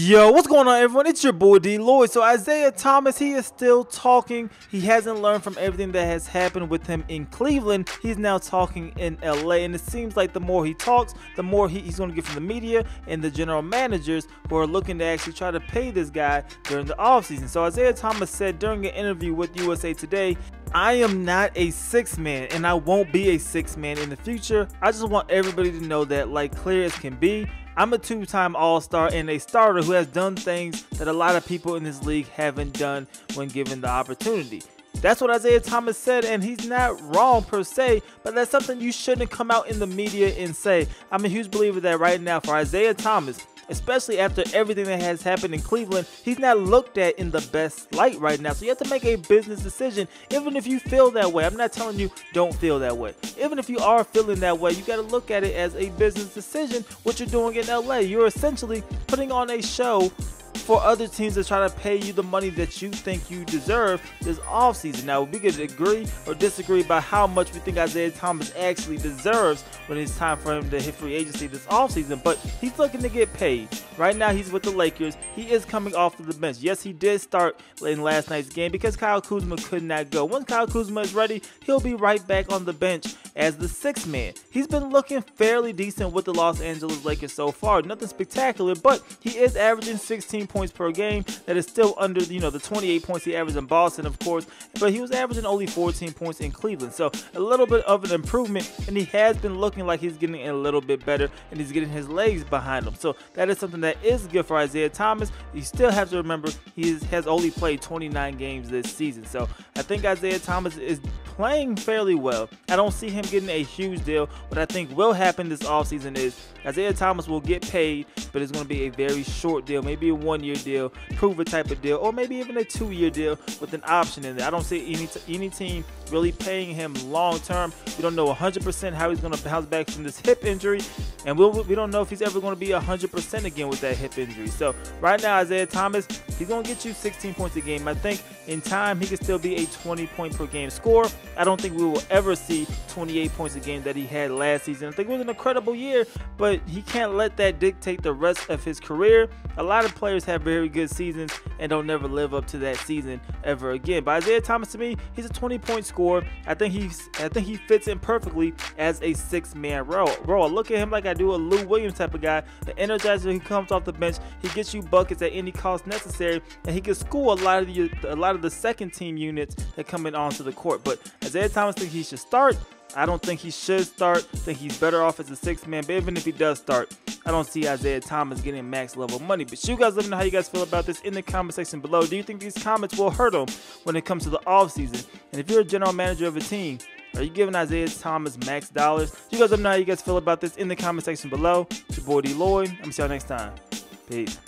Yo, what's going on, everyone? It's your boy DLloyd. So Isaiah Thomas, he is still talking. He hasn't learned from everything that has happened with him in Cleveland. He's now talking in LA, and it seems like the more he talks, the more he's going to get from the media and the general managers who are looking to actually try to pay this guy during the offseason. So Isaiah Thomas said during an interview with USA Today, "I am not a six man, and I won't be a six man in the future. I just want everybody to know that, like, clear as can be, I'm a two-time All-Star and a starter who has done things that a lot of people in this league haven't done when given the opportunity." That's what Isaiah Thomas said, and he's not wrong per se, but that's something you shouldn't come out in the media and say. I'm a huge believer that right now for Isaiah Thomas, especially after everything that has happened in Cleveland, he's not looked at in the best light right now. So you have to make a business decision, even if you feel that way. I'm not telling you don't feel that way. Even if you are feeling that way, you got to look at it as a business decision, what you're doing in LA. You're essentially putting on a show for other teams to try to pay you the money that you think you deserve this offseason. Now, we could agree or disagree about how much we think Isaiah Thomas actually deserves when it's time for him to hit free agency this offseason, but he's looking to get paid. Right now, he's with the Lakers. He is coming off of the bench. Yes, he did start in last night's game because Kyle Kuzma could not go. Once Kyle Kuzma is ready, he'll be right back on the bench as the sixth man. He's been looking fairly decent with the Los Angeles Lakers so far. Nothing spectacular, but he is averaging 16 points per game. That is still under, the 28 points he averaged in Boston, of course, but he was averaging only 14 points in Cleveland. So a little bit of an improvement, and he has been looking like he's getting a little bit better, and he's getting his legs behind him. So that is something that is good for Isaiah Thomas. You still have to remember he has only played 29 games this season. So I think Isaiah Thomas is playing fairly well. I don't see him getting a huge deal. What I think will happen this offseason is Isaiah Thomas will get paid, but it's going to be a very short deal, maybe a one-year deal, prove-it type of deal, or maybe even a two-year deal with an option in there. I don't see any team really paying him long-term. We don't know 100% how he's going to bounce back from this hip injury, and we don't know if he's ever going to be 100% again with that hip injury. So right now, Isaiah Thomas, he's going to get you 16 points a game. I think in time he can still be a 20-point-per-game scorer. I don't think we will ever see 28 points a game that he had last season. I think it was an incredible year, but he can't let that dictate the rest of his career. A lot of players have very good seasons and don't never live up to that season ever again. But Isaiah Thomas, to me, he's a 20-point scorer. I think he fits in perfectly as a six-man role. I look at him like I do a Lou Williams type of guy, the energizer who comes off the bench. He gets you buckets at any cost necessary, and he can school a lot of the second-team units that come in onto the court. But Isaiah Thomas thinks he should start. I don't think he should start. I think he's better off as a six-man. But even if he does start, I don't see Isaiah Thomas getting max level money. But you guys let me know how you guys feel about this in the comment section below. Do you think these comments will hurt him when it comes to the offseason? And if you're a general manager of a team, are you giving Isaiah Thomas max dollars? You guys let me know how you guys feel about this in the comment section below. It's your boy DLloyd. I'm going to see y'all next time. Peace.